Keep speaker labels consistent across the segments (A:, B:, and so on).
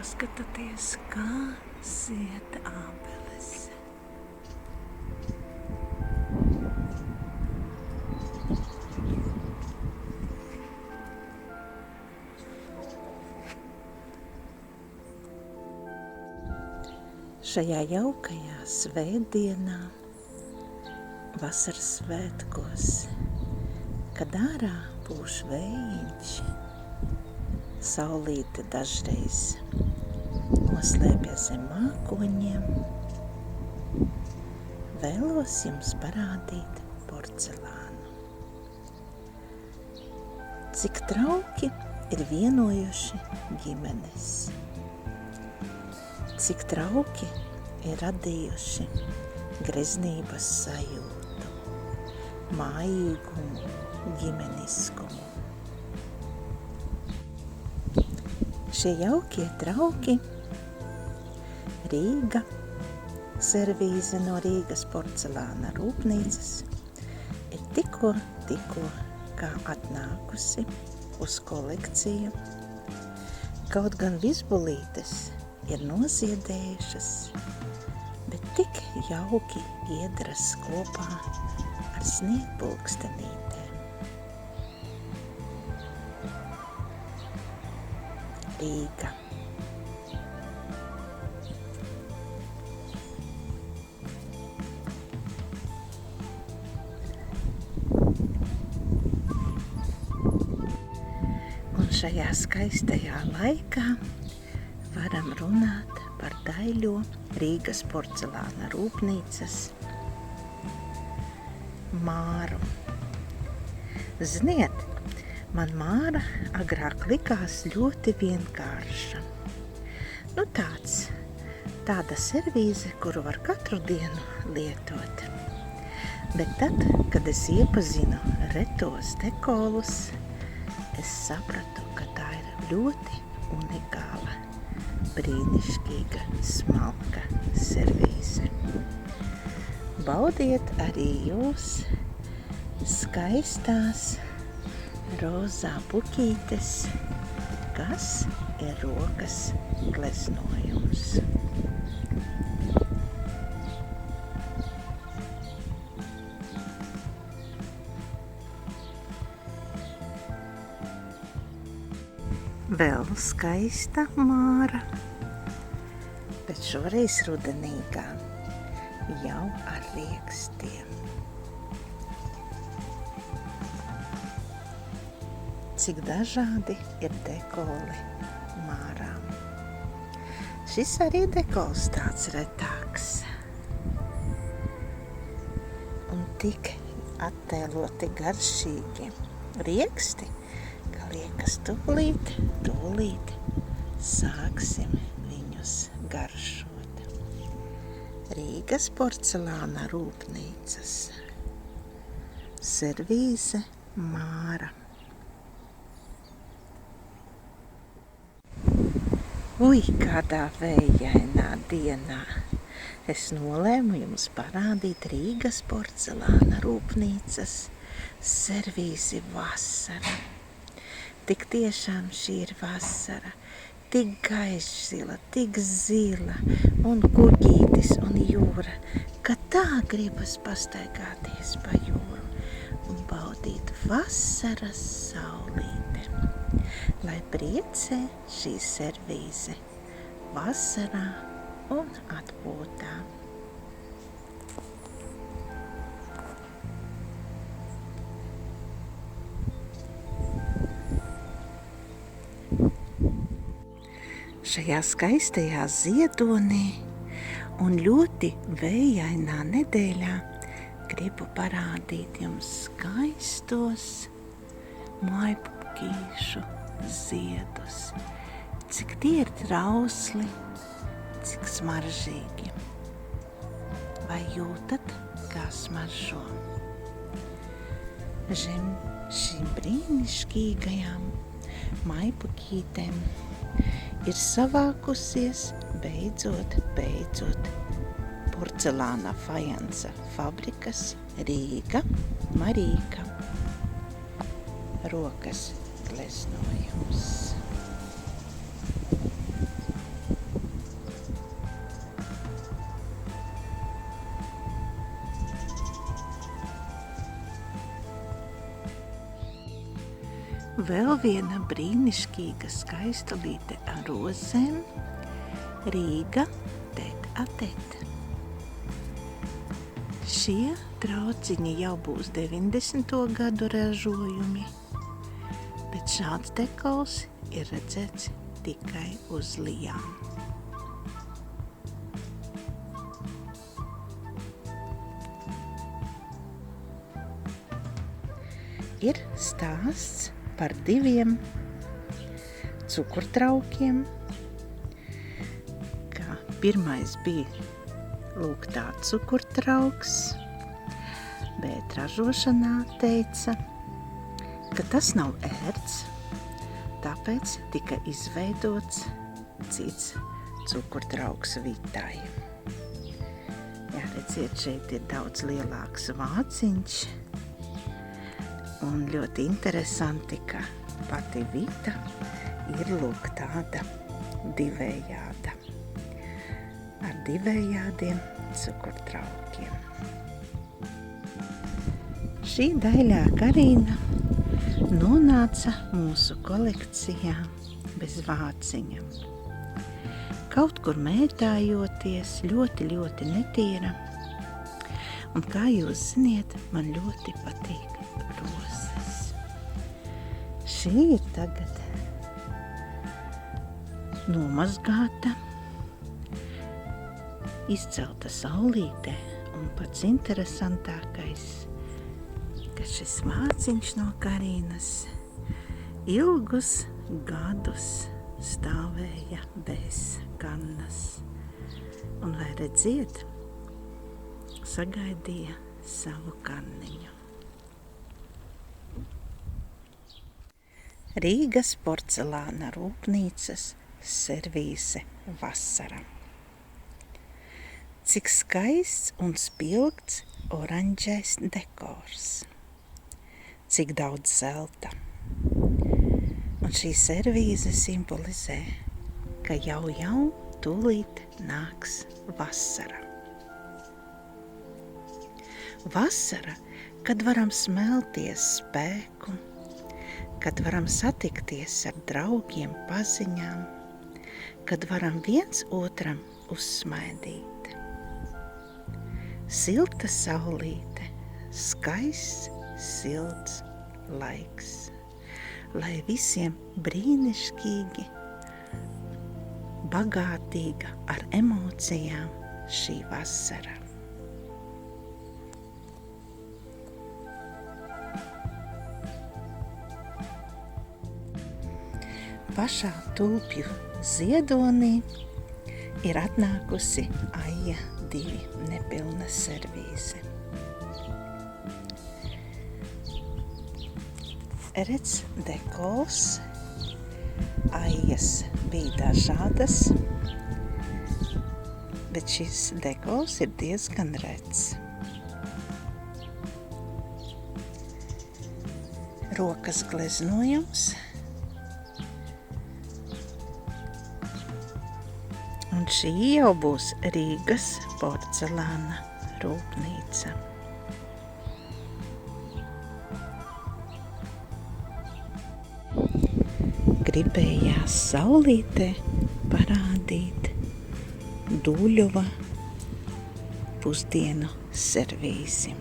A: paskatieties, kā zied ābeles. Šajā jaukajā svētdienā, vasaras svētkos, kad ārā pūš vējiņš, saulīte dažreiz noslēpjas zem mākoņiem, vēlos jums parādīt porcelānu. Cik trauki ir vienojuši ģimenes, cik trauki ir radījuši greznības sajūtu, mājīgumu, ģimeniskumu. Šie jaukie trauki Rīga, servīze no Rīgas porcelāna rūpnīcas, ir tikko kā atnākusi uz kolekciju. Kaut gan vizbulītes ir noziedējušas, bet tik jauki iedras kopā ar sniegpulkstenītēm. Rīga. Un šajā skaistajā laikā varam runāt par daļo Rīgas porcelāna rūpnīcas Māru. Ziniet, man Māra agrāk likās ļoti vienkārša. Tāda servīze, kuru var katru dienu lietot. Bet tad, kad es iepazinu retos dekolus, es sapratu, ka tā ir ļoti unikāla, brīnišķīga, smalka servīze. Baudiet arī jūs skaistās rozā puķītes, kas ir rokas gleznojums. Vēl skaista Māra, bet šoreiz rudenīgā, jau ar riekstiem. Cik dažādi ir dekoli Mārām. Šis arī dekols tāds retāks. Un tik attēloti garšīgi rieksti, ka liekas tūlīt sāksim viņus garšot. Rīgas porcelāna rūpnīcas servīze Māra. Ui, kādā vējainā dienā es nolēmu jums parādīt Rīgas porcelāna rūpnīcas servīzi vasara. Tik tiešām šī ir vasara, tik gaišzila, tik zila, un kuģītis un jūra, ka tā gribas pastaigāties pa jūru un baudīt vasaras saulīti. Lai priecē šī servīze vasarā un atpūtā. Šajā skaistajā ziedonī un ļoti vējainā nedēļā gribu parādīt jums skaistos mājpupkīšu ziedus. Cik tie ir trausli, cik smaržīgi. Vai jūtat, kā smaržo? Zem šīm brīnišķīgajām mājpupkītēm ir savākusies beidzot porcelāna fajansa fabrikas Rīga Marīka rokas gleznojums. vēl viena brīnišķīga skaistalīte ar rozēm – Rīga tēt-a-tēt. Šie trauciņi jau būs 90. gadu ražojumi, bet šāds dekols ir redzēts tikai uz lijām. Ir stāsts par 2 cukurtraukiem, kā pirmais bija tā cukurtrauks, bet ražošanā teica, ka tas nav ērts, tāpēc tika izveidots cits cukurtrauks vitai. Jā, redziet, šeit ir daudz lielāks vāciņš, un ļoti interesanti, ka pati vita ir tāda divējāda. Ar divējādiem cukurtraukiem. Šī daļā Karīna nonāca mūsu kolekcijā bez vāciņa. Kaut kur mētājoties, ļoti netīra. Un kā jūs ziniet, man ļoti patīk rozes. Šī ir tagad nomazgāta, izcelta saulītē, un pats interesantākais, ka šis vāciņš no Karīnas ilgus gadus stāvēja bez kannas. Un vai redziet, sagaidīja savu kanniņu. Rīgas porcelāna rūpnīcas servīse vasara. Cik skaists un spilgts oranžais dekors. Cik daudz zelta. Un šī servīze simbolizē, ka jau tūlīt nāks vasara. Vasara, kad varam smelties spēku, kad varam satikties ar draugiem, paziņām, kad varam viens otram uzsmaidīt. Silta saulīte, skaists, silts laiks, lai visiem brīnišķīgi, bagātīga ar emocijām šī vasara. Pašā Tulpju ziedonī ir atnākusi Aija 2 nepilna servīze. Redz, dekols, aijas bija dažādas, bet šis dekols ir diezgan rets. Rokas gleznojums. Un šī jau būs Rīgas porcelāna rūpnīca. Gribējās saulītē parādīt Dūļova pusdienu servīzi.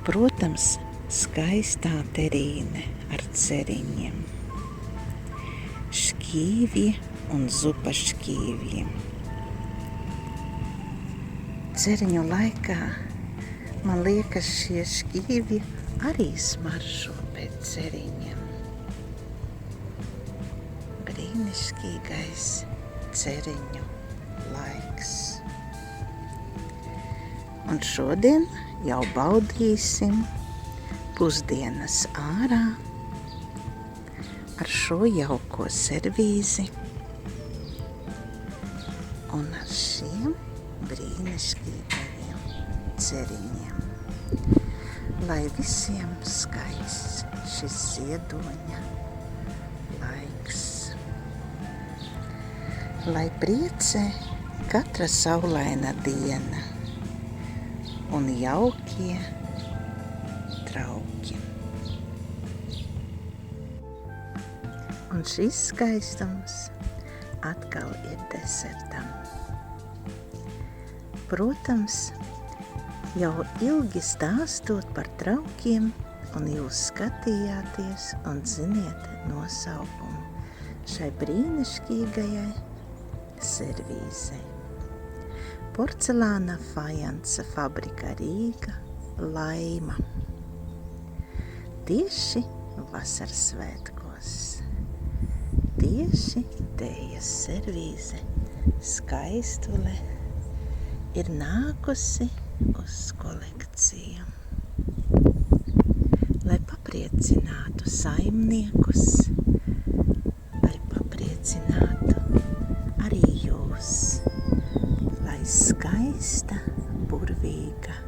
A: Protams, skaistā terīne ar ceriņiem, šķīvji un zupašķīvji. Ceriņu laikā, man liekas, šie šķīvji arī smaržo pēc ceriņiem. Brīnišķīgais ceriņu laiks. Un šodien jau baudīsim pusdienas ārā ar šo jauko servīzi un ar šiem brīnišķīgajiem ceriņiem. Lai visiem skaists šis ziedoņa laiks. Lai priecē katra saulaina diena un jaukie draugi. Un šis skaistums atkal ir desertam. Protams, jau ilgi stāstot par traukiem, un jūs skatījāties un ziniet nosaukumu šai brīnišķīgajai servīzei. Porcelāna fajansa fabrika Rīga, Laima. Tieši vasaras svētkos. Tieši tējas servīze Skaistule ir nākusi uz kolekciju. Lai papriecinātu saimniekus, lai papriecinātu arī jūs, lai skaista, burvīga